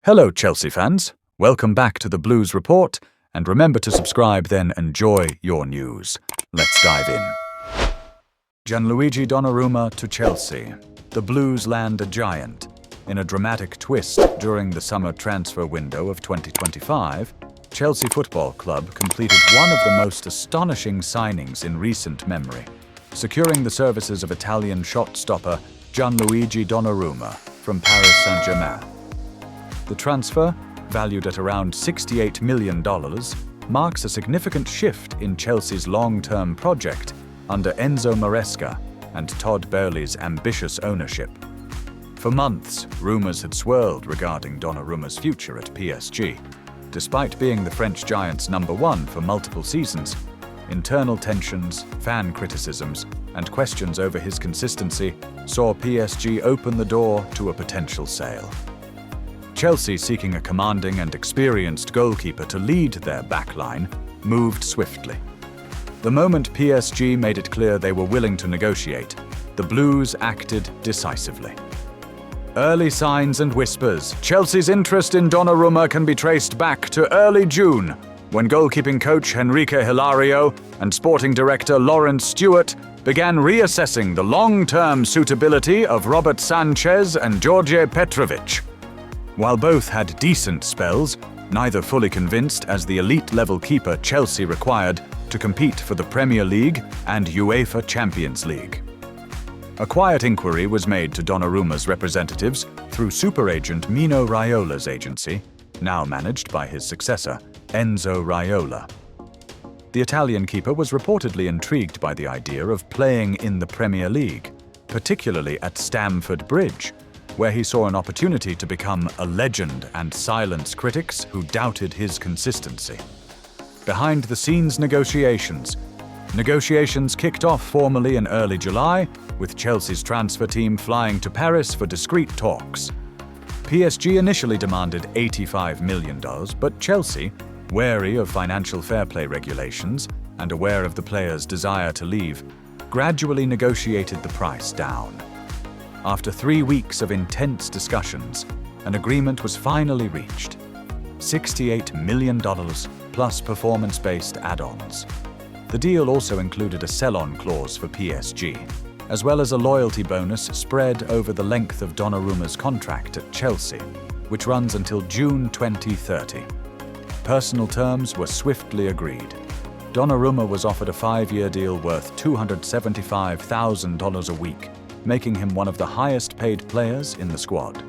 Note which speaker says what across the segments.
Speaker 1: Hello, Chelsea fans. Welcome back to the Blues Report, and remember to subscribe, then enjoy your news. Let's dive in. Gianluigi Donnarumma to Chelsea. The Blues land a giant. In a dramatic twist during the summer transfer window of 2025, Chelsea Football Club completed one of the most astonishing signings in recent memory, securing the services of Italian shot-stopper Gianluigi Donnarumma from Paris Saint-Germain. The transfer, valued at around $68 million, marks a significant shift in Chelsea's long-term project under Enzo Maresca and Todd Boehly's ambitious ownership. For months, rumours had swirled regarding Donnarumma's future at PSG. Despite being the French giant's number one for multiple seasons, internal tensions, fan criticisms, and questions over his consistency saw PSG open the door to a potential sale. Chelsea, seeking a commanding and experienced goalkeeper to lead their backline, moved swiftly. The moment PSG made it clear they were willing to negotiate, the Blues acted decisively. Early signs and whispers. Chelsea's interest in Donnarumma can be traced back to early June, when goalkeeping coach Enrique Hilario and sporting director Lawrence Stewart began reassessing the long-term suitability of Robert Sanchez and George Petrovic. While both had decent spells, neither fully convinced as the elite-level keeper Chelsea required to compete for the Premier League and UEFA Champions League. A quiet inquiry was made to Donnarumma's representatives through super agent Mino Raiola's agency, now managed by his successor, Enzo Raiola. The Italian keeper was reportedly intrigued by the idea of playing in the Premier League, particularly at Stamford Bridge, where he saw an opportunity to become a legend and silence critics who doubted his consistency. Behind-the-scenes negotiations kicked off formally in early July, with Chelsea's transfer team flying to Paris for discreet talks. PSG initially demanded $85 million, but Chelsea, wary of financial fair play regulations and aware of the player's desire to leave, gradually negotiated the price down. After 3 weeks of intense discussions, an agreement was finally reached. $68 million plus performance-based add-ons. The deal also included a sell-on clause for PSG, as well as a loyalty bonus spread over the length of Donnarumma's contract at Chelsea, which runs until June 2030. Personal terms were swiftly agreed. Donnarumma was offered a 5-year deal worth $275,000 a week, making him one of the highest-paid players in the squad.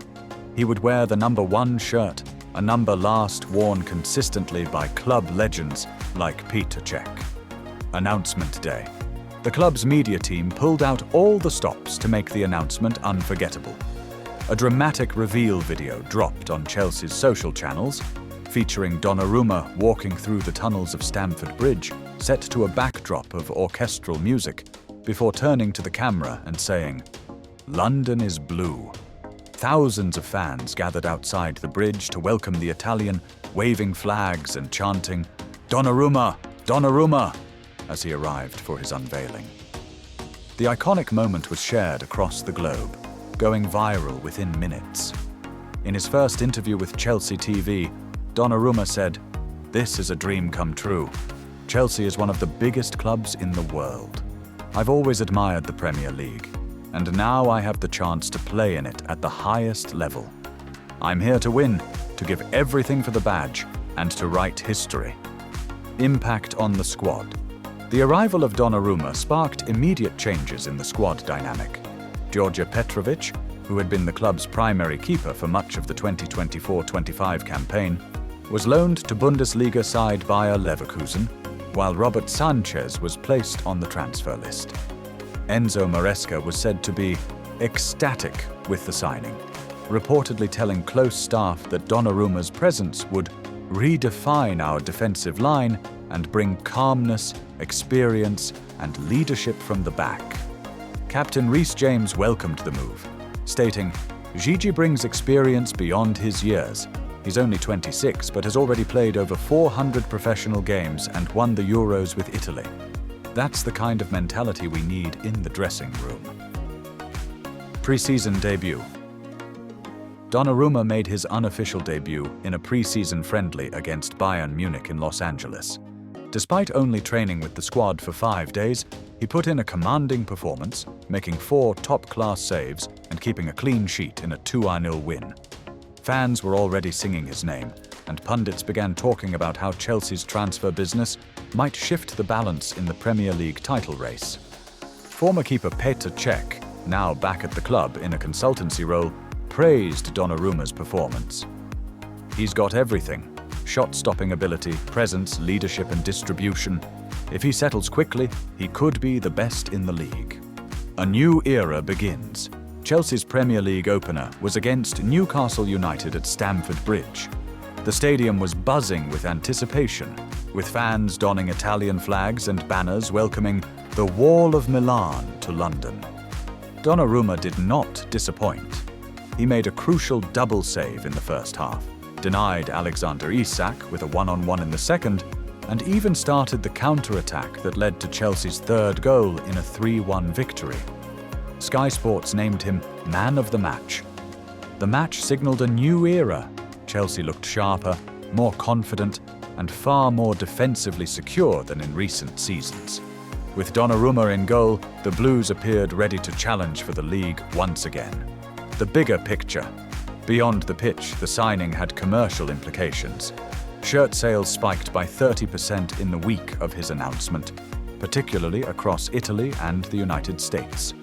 Speaker 1: He would wear the number 1 shirt, a number last worn consistently by club legends like Peter Cech. Announcement day. The club's media team pulled out all the stops to make the announcement unforgettable. A dramatic reveal video dropped on Chelsea's social channels, featuring Donnarumma walking through the tunnels of Stamford Bridge, set to a backdrop of orchestral music, before turning to the camera and saying, "London is blue." Thousands of fans gathered outside the bridge to welcome the Italian, waving flags and chanting, "Donnarumma! Donnarumma!" as he arrived for his unveiling. The iconic moment was shared across the globe, going viral within minutes. In his first interview with Chelsea TV, Donnarumma said, "This is a dream come true. Chelsea is one of the biggest clubs in the world. I've always admired the Premier League, and now I have the chance to play in it at the highest level. I'm here to win, to give everything for the badge, and to write history." Impact on the squad. The arrival of Donnarumma sparked immediate changes in the squad dynamic. George Petrovic, who had been the club's primary keeper for much of the 2024-25 campaign, was loaned to Bundesliga side Bayer Leverkusen, while Robert Sanchez was placed on the transfer list. Enzo Maresca was said to be ecstatic with the signing, reportedly telling close staff that Donnarumma's presence would redefine our defensive line and bring calmness, experience, and leadership from the back. Captain Reece James welcomed the move, stating, "Gigi brings experience beyond his years. He's only 26, but has already played over 400 professional games and won the Euros with Italy. That's the kind of mentality we need in the dressing room." Pre-season debut. Donnarumma made his unofficial debut in a pre-season friendly against Bayern Munich in Los Angeles. Despite only training with the squad for 5 days, he put in a commanding performance, making 4 top-class saves and keeping a clean sheet in a 2-0 win. Fans were already singing his name, and pundits began talking about how Chelsea's transfer business might shift the balance in the Premier League title race. Former keeper Petr Cech, now back at the club in a consultancy role, praised Donnarumma's performance. "He's got everything: shot-stopping ability, presence, leadership and distribution. If he settles quickly, he could be the best in the league." A new era begins. Chelsea's Premier League opener was against Newcastle United at Stamford Bridge. The stadium was buzzing with anticipation, with fans donning Italian flags and banners welcoming the Wall of Milan to London. Donnarumma did not disappoint. He made a crucial double save in the first half, denied Alexander Isak with a one-on-one in the second, and even started the counter-attack that led to Chelsea's third goal in a 3-1 victory. Sky Sports named him Man of the Match. The match signaled a new era. Chelsea looked sharper, more confident, and far more defensively secure than in recent seasons. With Donnarumma in goal, the Blues appeared ready to challenge for the league once again. The bigger picture. Beyond the pitch, the signing had commercial implications. Shirt sales spiked by 30% in the week of his announcement, particularly across Italy and the United States.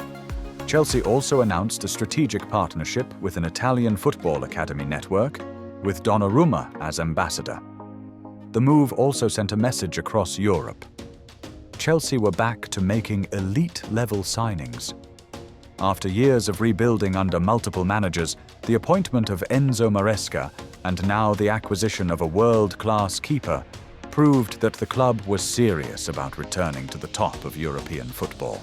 Speaker 1: Chelsea also announced a strategic partnership with an Italian football academy network, with Donnarumma as ambassador. The move also sent a message across Europe. Chelsea were back to making elite-level signings. After years of rebuilding under multiple managers, the appointment of Enzo Maresca and now the acquisition of a world-class keeper proved that the club was serious about returning to the top of European football.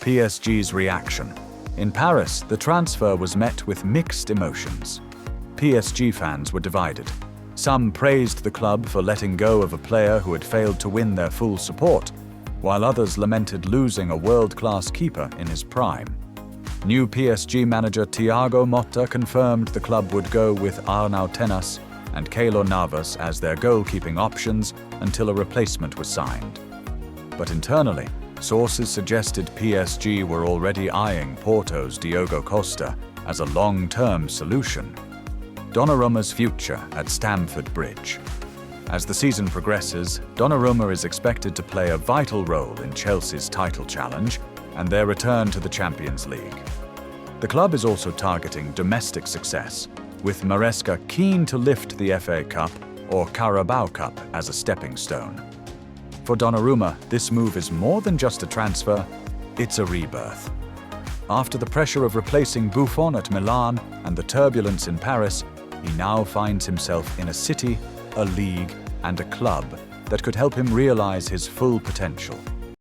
Speaker 1: PSG's reaction. In Paris, the transfer was met with mixed emotions. PSG fans were divided. Some praised the club for letting go of a player who had failed to win their full support, while others lamented losing a world-class keeper in his prime. New PSG manager Thiago Motta confirmed the club would go with Arnau Tenas and Keylor Navas as their goalkeeping options until a replacement was signed. But internally, sources suggested PSG were already eyeing Porto's Diogo Costa as a long-term solution. Donnarumma's future at Stamford Bridge. As the season progresses, Donnarumma is expected to play a vital role in Chelsea's title challenge and their return to the Champions League. The club is also targeting domestic success, with Maresca keen to lift the FA Cup or Carabao Cup as a stepping stone. For Donnarumma, this move is more than just a transfer, it's a rebirth. After the pressure of replacing Buffon at Milan and the turbulence in Paris, he now finds himself in a city, a league, and a club that could help him realize his full potential.